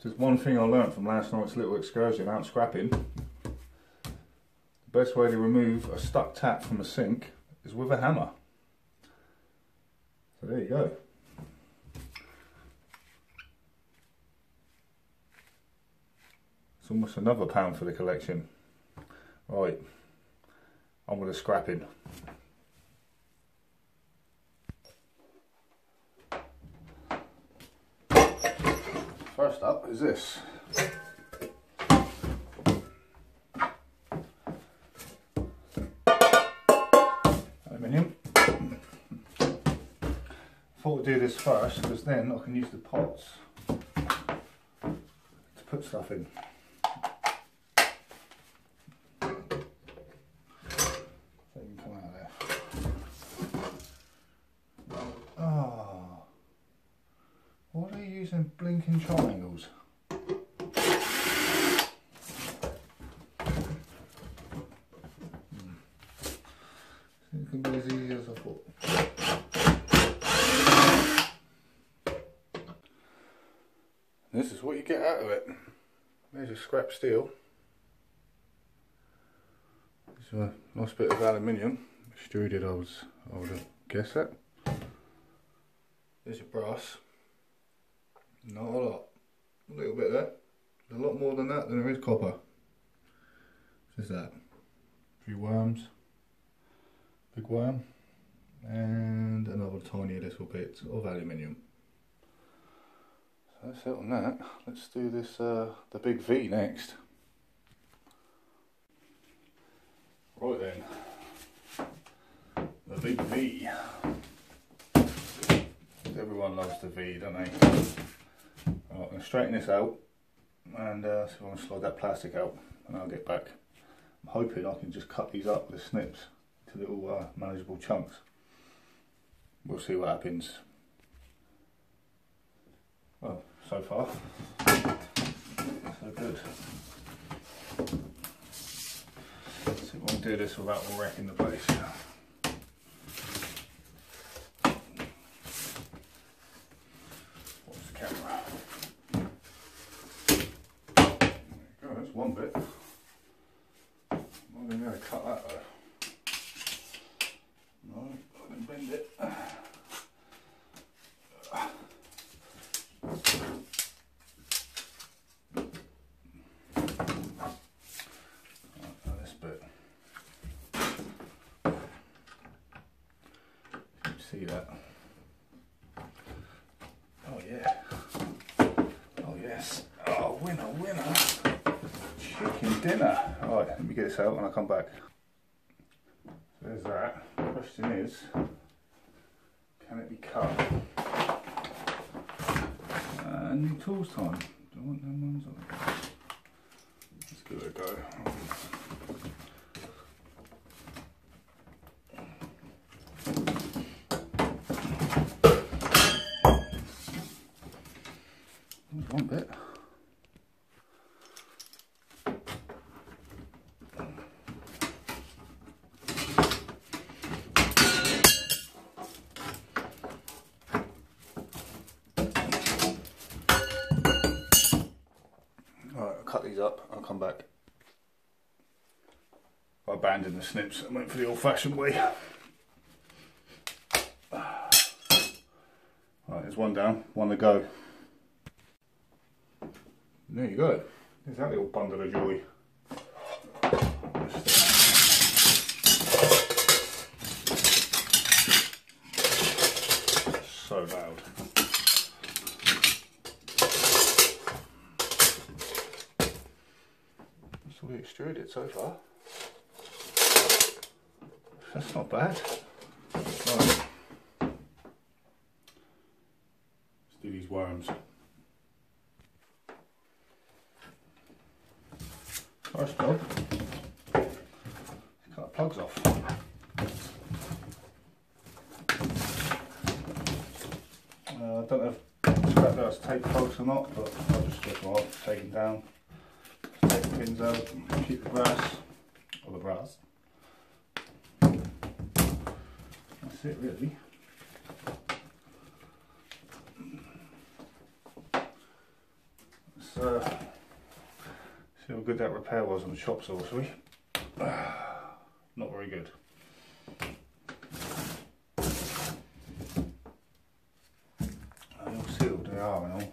Just one thing I learnt from last night's little excursion out scrapping. The best way to remove a stuck tap from a sink is with a hammer. So there you go. It's almost another pound for the collection. Right, on with the scrapping. First up is this. Aluminium. Thought we'd do this first because then I can use the pots to put stuff in. So you can come out of there. Oh. Why are you using blinking triangles? It can be as easy as I thought. This is what you get out of it. There's a scrap steel. It's a nice bit of aluminium, extruded I would have guessed that. There's your brass. Not a lot. A little bit there. There's a lot more than that than there is copper. What's that? A few worms. Big worm. And another tiny little bit of aluminium. So that's it on that. Let's do this, the big V next. Right then. The big V. Everyone loves the V, don't they? Right, I'm going to straighten this out and see if I can slide that plastic out and I'll get back. I'm hoping I can just cut these up with snips to little manageable chunks. We'll see what happens. Well, so far, so good. Let's see if I can do this without wrecking the place. One bit. I'm not going to cut that though. No, I can bend it. This bit. You can see that. Oh yeah. Oh yes. Oh, winner, winner. Chicken dinner. Alright, let me get this out when I come back. So there's that. The question is, can it be cut? New tools time. Do I want them ones on? Let's give it a go. There's one bit. Cut these up, I'll come back. I abandoned the snips and went for the old fashioned way. Right, there's one down, one to go. There you go. There's that little bundle of joy. So loud. We extruded so far. That's not bad. Right. Let's do these worms. First job, cut the plugs off. I don't know if scrap those tape plugs or not, but I'll just strip them off, take them down. Take the pins out, keep the brass, or the brass. That's it really. Let's see how good that repair was on the chop saw, shall we? Not very good. They're all sealed, they are and all.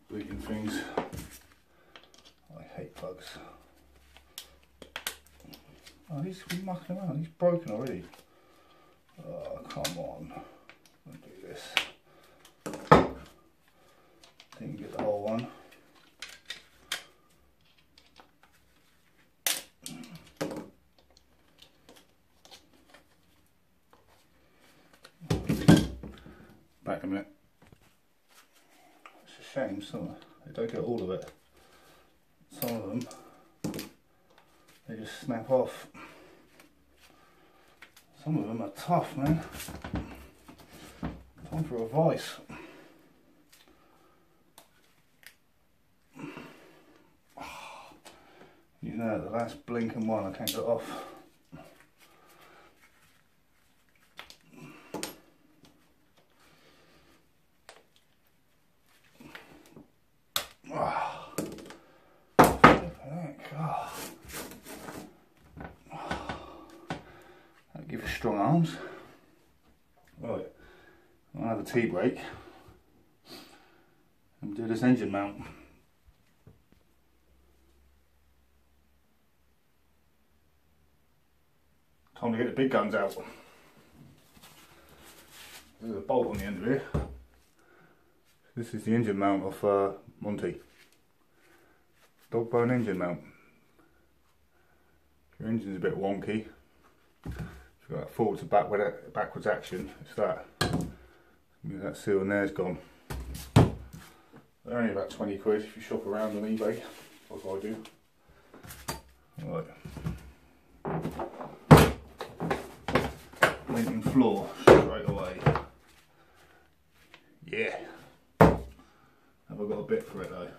Bleeding things. I hate plugs. Oh, he's mucking around, he's broken already. Oh, come on. I'll do this. Didn't get the whole one. Back a minute. It's a shame, they don't get all of it. Some of them, they just snap off. Some of them are tough, man. Time for a vice. You know, the last blinking one, I can't get off. That'll give you strong arms. Right, I'll have a tea break and do this engine mount. Time to get the big guns out. There's a bolt on the end of here. This is the engine mount of Monty. Dog bone engine mount. If your engine's a bit wonky, if you've got forwards and backwards action, it's that. That seal in there's gone. They're only about 20 quid if you shop around on eBay, like I do. Right. Linking floor straight away. Yeah. Have I got a bit for it though?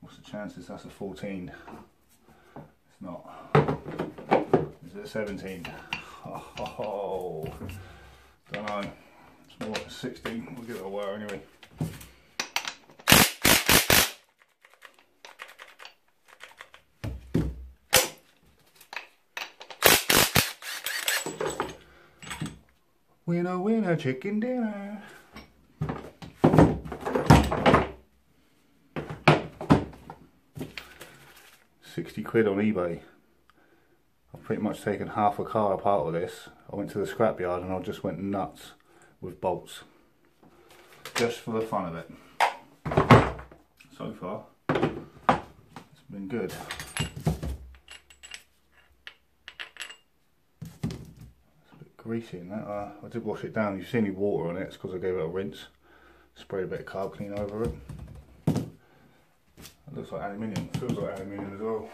What's the chances that's a 14? It's not. Is it a 17? Oh, don't know. It's more like a 16. We'll give it a whirl anyway. Winner, winner, chicken dinner. £60 on eBay. I've pretty much taken half a car apart with this. I went to the scrapyard and I just went nuts with bolts. Just for the fun of it. So far, it's been good. Greasy in that. I did wash it down. You see any water on it, it's because I gave it a rinse. Sprayed a bit of carb clean over it. It looks like aluminium. Feels like aluminium as well.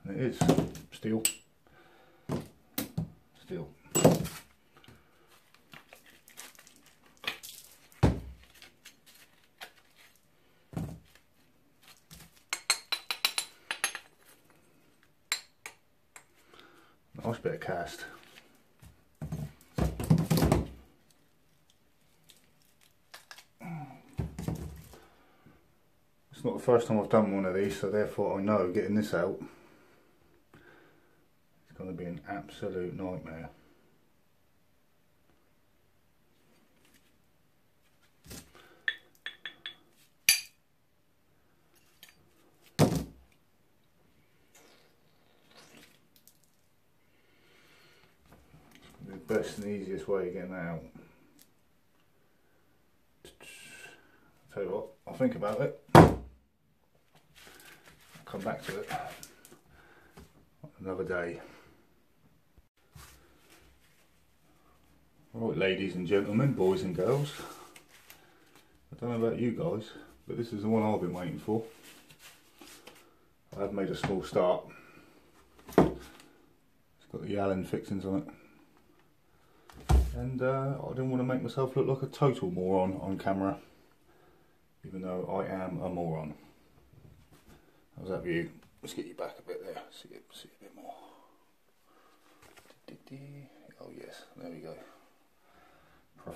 And it is steel. Steel. Nice bit of cast. It's not the first time I've done one of these, so therefore I know getting this out is going to be an absolute nightmare. The best and easiest way of getting that out. I'll tell you what, I'll think about it. I'll come back to it another day. Alright, ladies and gentlemen, boys and girls. I don't know about you guys, but this is the one I've been waiting for. I've made a small start. It's got the Allen fixings on it. And I didn't want to make myself look like a total moron on camera, even though I am a moron. How's that view? Let's get you back a bit there, see a bit more. Oh yes, there we go.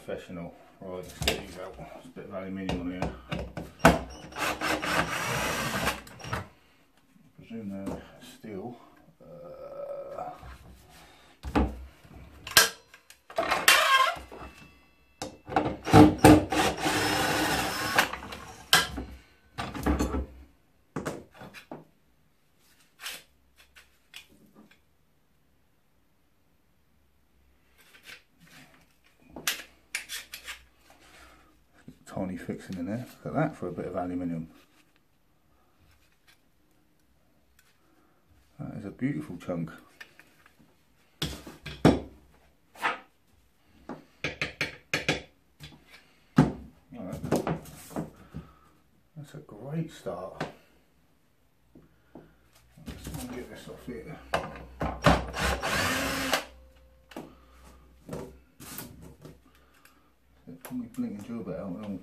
professional. Right, let's get these out. There's a bit of aluminium on here. I presume they're steel. Tiny fixing in there. Look at that for a bit of aluminium. That is a beautiful chunk. Right. That's a great start. Let's get this off here. Let me blink and drill bit out and all.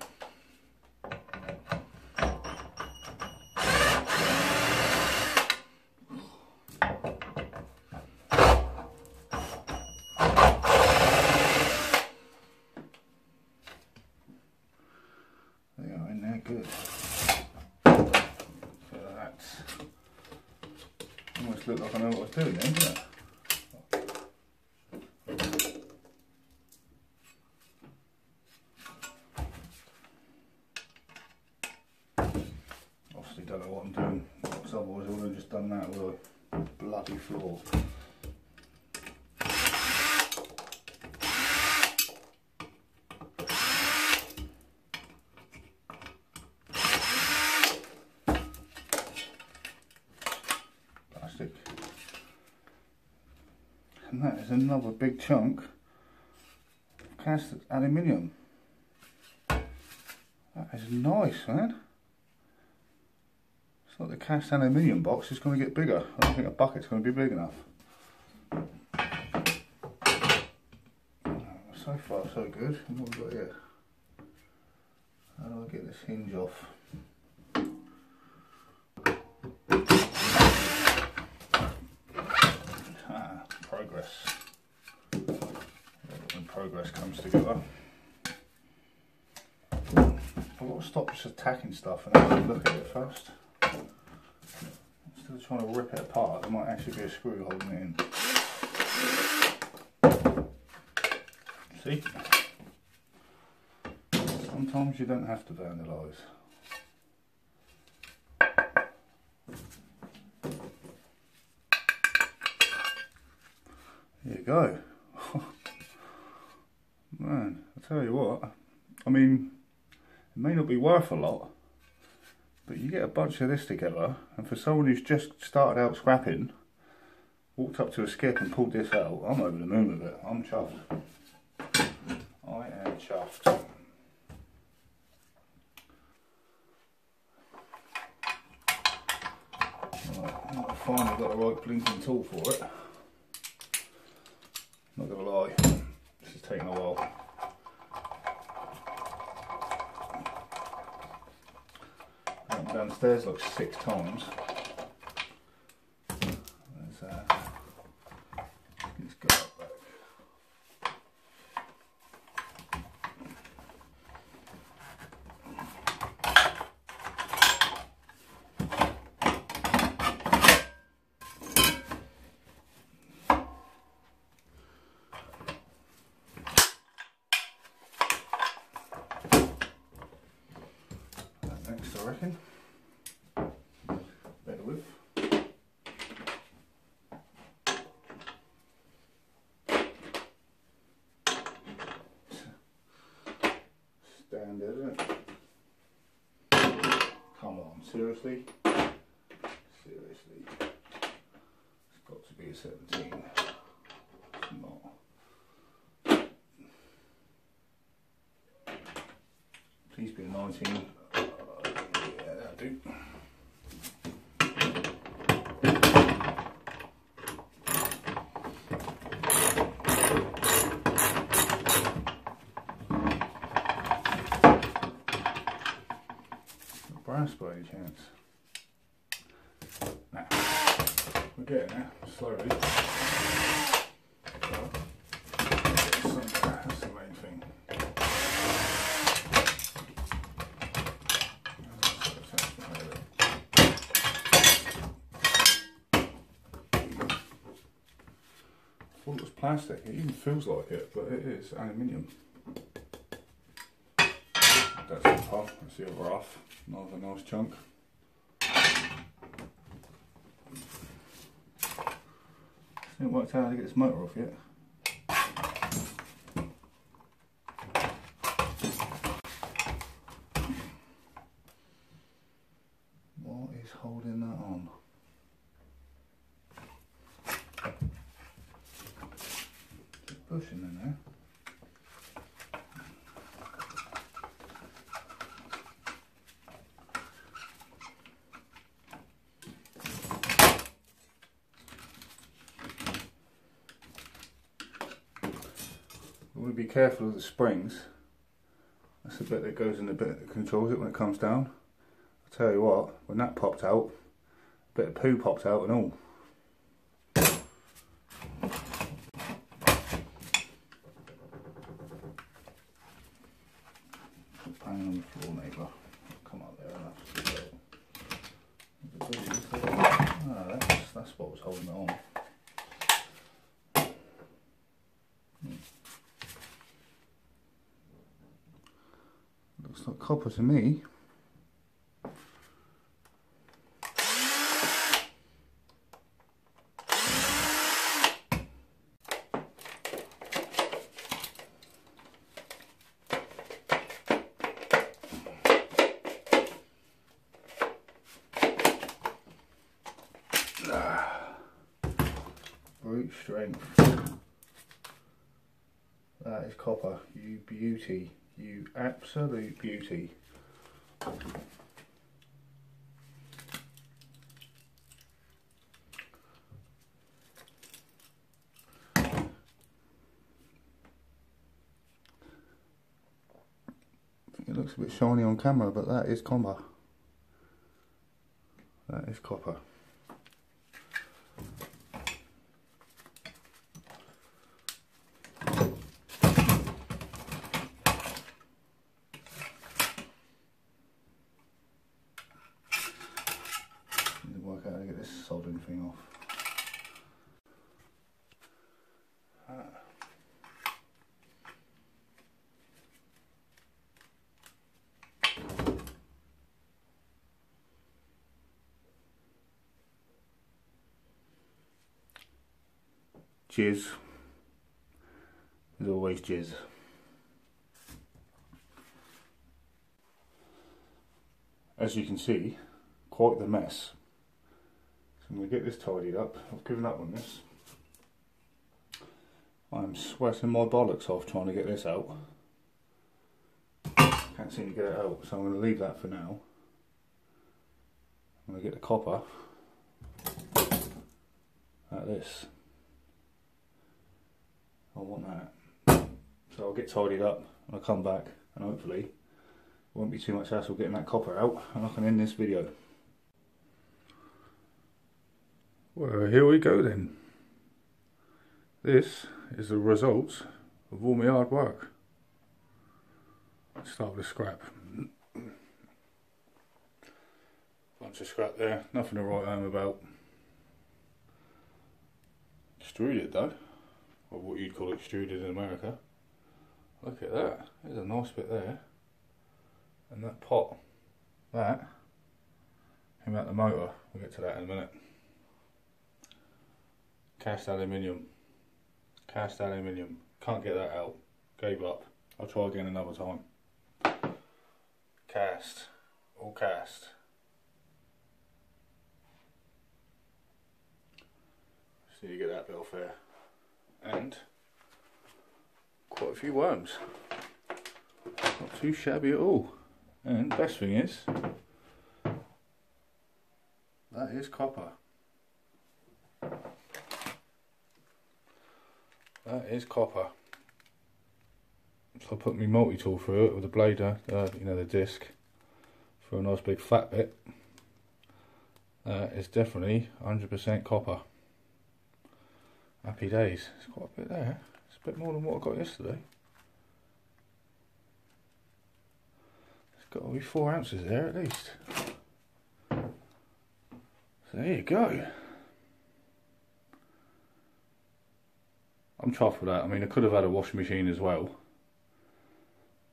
They are in there good. So that's almost look like I know what I was doing then, doesn't it? Don't know what I'm doing, because otherwise I would have just done that with a bloody floor. Plastic. And that is another big chunk of cast aluminium. That is nice, man. It's like the cast aluminium box is going to get bigger. I don't think a bucket's going to be big enough. So far so good. And what have we got here? How do I get this hinge off? Progress. When progress comes together. I've got to stop just attacking stuff and actually look at it first. Instead of trying to rip it apart, there might actually be a screw holding it in. See? Sometimes you don't have to vandalise. There you go. Man, I tell you what, I mean, it may not be worth a lot, but you get a bunch of this together, and for someone who's just started out scrapping, walked up to a skip and pulled this out, I'm over the moon with it. I'm chuffed. I am chuffed. Right, I finally got the right blinking tool for it. Not gonna lie, this is taking a while. I went downstairs like 6 times. Let's go up back. Next, I reckon. Better width. Standard, isn't it? Come on, seriously? Seriously. It's got to be a 17. It's not. Please be a 19. Yeah, that'll do. Brass by any chance? Nah. We're getting there, slowly. That's the main thing. thought it was plastic. It even feels like it, but it is aluminium. That's the top. That's the other half. Another nice chunk. Haven't worked out how to get this motor off yet. What is holding that on? Just pushing in there. We want to be careful of the springs. That's the bit that goes in the bit that controls it when it comes down. I'll tell you what, when that popped out, a bit of poo popped out and all. Banging on the floor, neighbour. Come up there enough. That's what was holding it on. Looks like copper to me. Brute strength. That is copper, you beauty. You absolute beauty. It looks a bit shiny on camera, but that is copper. That is copper. Work out how to get this soldering thing off. Jizz. There's always jizz. As you can see, quite the mess. I'm going to get this tidied up. I've given up on this. I'm sweating my bollocks off trying to get this out. Can't seem to get it out, so I'm going to leave that for now. I'm going to get the copper like this. I want that. So I'll get tidied up and I'll come back and hopefully it won't be too much hassle getting that copper out and I can end this video. Well, here we go then. This is the result of all my hard work. Let's start with a scrap. Bunch of scrap there, nothing to write home about. Extruded though, or what you'd call extruded in America. Look at that, there's a nice bit there. And that pot, that came out the motor. We'll get to that in a minute. Cast aluminium. Cast aluminium. Can't get that out. Gave up. I'll try again another time. Cast. All cast. So you get that bit off there. And quite a few worms. Not too shabby at all. And best thing is, that is copper. That is copper. So I put my multi-tool through it with the blader, you know, the disc, for a nice big fat bit. It's definitely 100% copper. Happy days. It's quite a bit there. It's a bit more than what I got yesterday. It's got to be 4 ounces there at least. So there you go. I'm chuffed with that. I mean, I could have had a washing machine as well,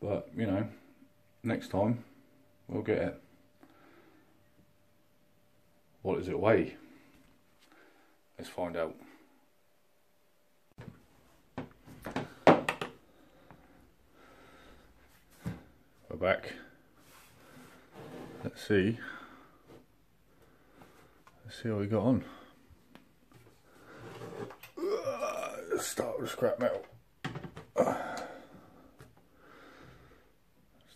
but you know, next time we'll get it. What does it weigh? Let's find out. We're back. Let's see how we got on. Let's start with scrap metal. Just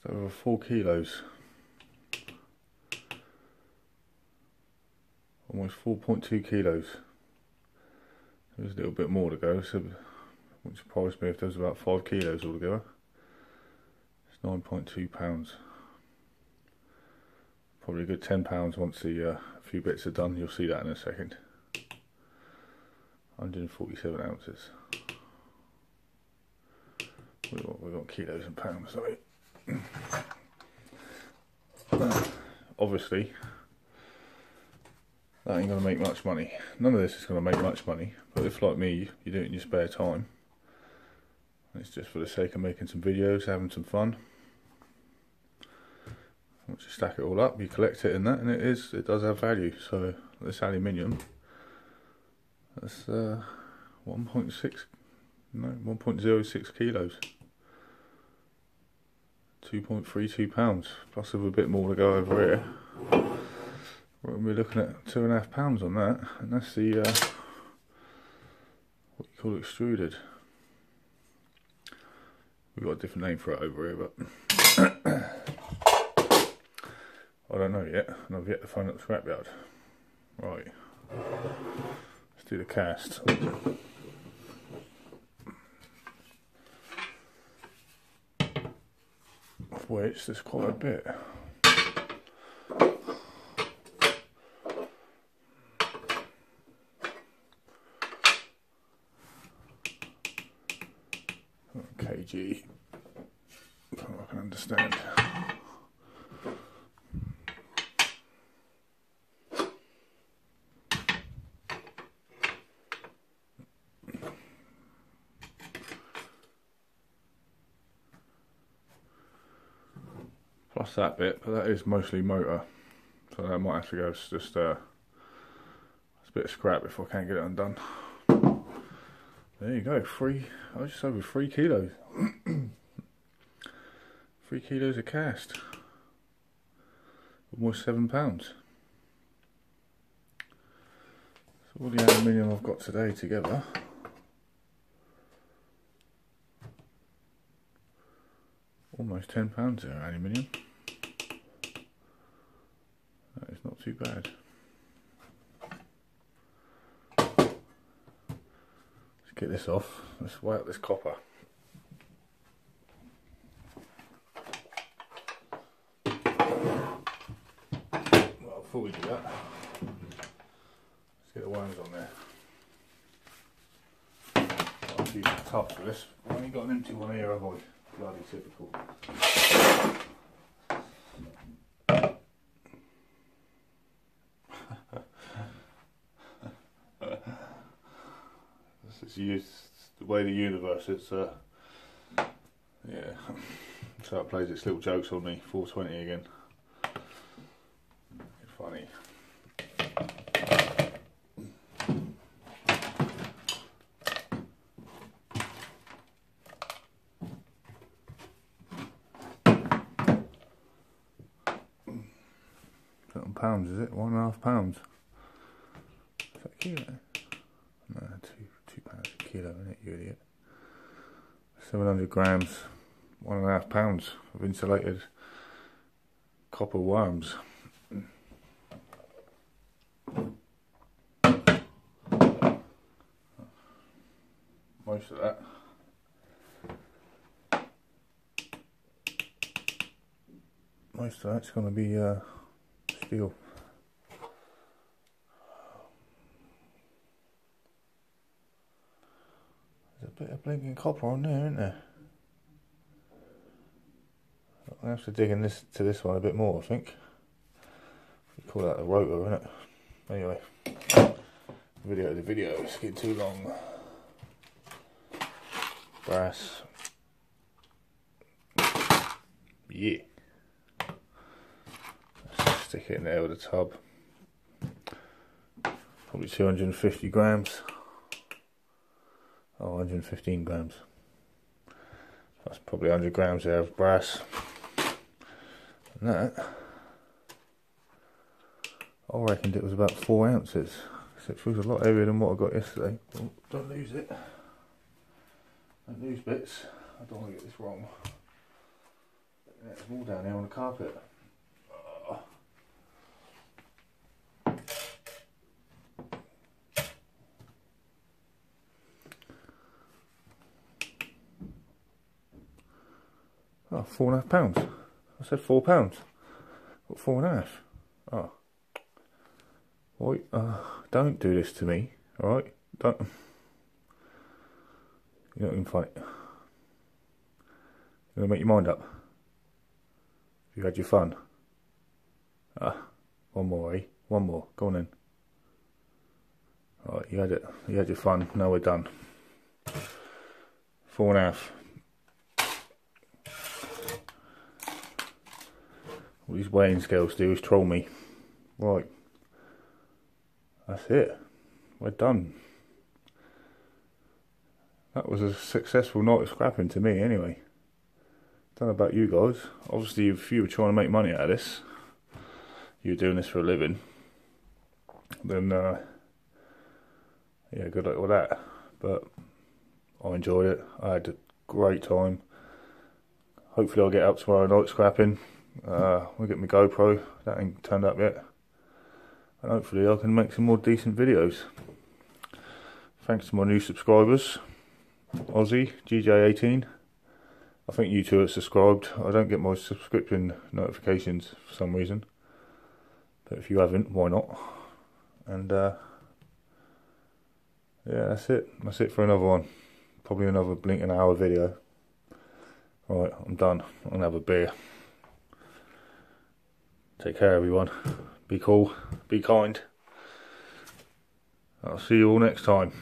over 4 kilos. Almost 4.2 kilos. There's a little bit more to go, so it wouldn't surprise me if there was about 5 kilos altogether. It's 9.2 pounds. Probably a good 10 pounds once the few bits are done. You'll see that in a second. 147 ounces. We've got kilos and pounds, sorry. Obviously, that ain't going to make much money. None of this is going to make much money, but if, like me, you do it in your spare time, it's just for the sake of making some videos, having some fun. Once you stack it all up, you collect it in that, and it does have value. So this aluminium, that's 1.06 kilos, 2.32 pounds. Plus, with a bit more to go over here, we're looking at 2.5 pounds on that, and that's the what you call extruded. We've got a different name for it over here, but I don't know yet, and I've yet to find out the scrapyard. Right, let's do the cast. Of which there's quite a bit. kg, from what I can understand. Plus that bit, but that is mostly motor, so that might have to go as just a bit of scrap if I can't get it undone. There you go, just over 3 kilos. 3 kilos of cast. Almost 7 pounds. So all the aluminium I've got today together. Almost 10 pounds there, aluminium. That is not too bad. Get this off. Let's weigh up this copper. Well, before we do that, let's get the worms on there. I'll use the top for this. I've only got an empty one here, have I? Bloody typical. The way the universe is, yeah, so it plays its little jokes on me. 420 again. Funny. Pounds, is it? 1.5 pounds. Is that a kilo? No, 2 pounds a kilo, isn't it, you idiot? 700 grams, 1.5 pounds of insulated copper worms. Most of that. Most of that's going to be steel. There's a bit of blinking copper on there, isn't there? I'll have to dig into this one a bit more, I think. We call that a rotor, isn't it? Anyway, the video is getting too long. brass. Yeah. Let's stick it in there with a tub. Probably 250 grams. Oh, 115 grams. That's probably 100 grams there of brass. And that, I reckoned it was about 4 ounces. So it feels a lot heavier than what I got yesterday. Oh, don't lose it. Don't lose bits. I don't want to get this wrong. There's more down here on the carpet. Oh, 4.5 pounds. I said 4 pounds. What, 4.5? Oh. Wait, don't do this to me, alright? Don't. You're not even funny. You're gonna make your mind up. You had your fun. One more, eh? One more. Go on then. Alright, you had it. You had your fun. Now we're done. 4.5. What these weighing scales do is troll me. Right. That's it. We're done. That was a successful night of scrapping to me anyway. Don't know about you guys. Obviously if you were trying to make money out of this, you were doing this for a living, then yeah, good luck with that. But I enjoyed it. I had a great time. Hopefully I'll get up tomorrow night scrapping. We'll get my GoPro. That ain't turned up yet. And hopefully I can make some more decent videos. Thanks to my new subscribers. Aussie, GJ18. I think you two are subscribed. I don't get my subscription notifications for some reason. But if you haven't, why not? And yeah, that's it. That's it for another one. Probably another blinking hour video. Right, I'm done. I'm gonna have a beer. Take care, everyone. Be cool. Be kind. I'll see you all next time.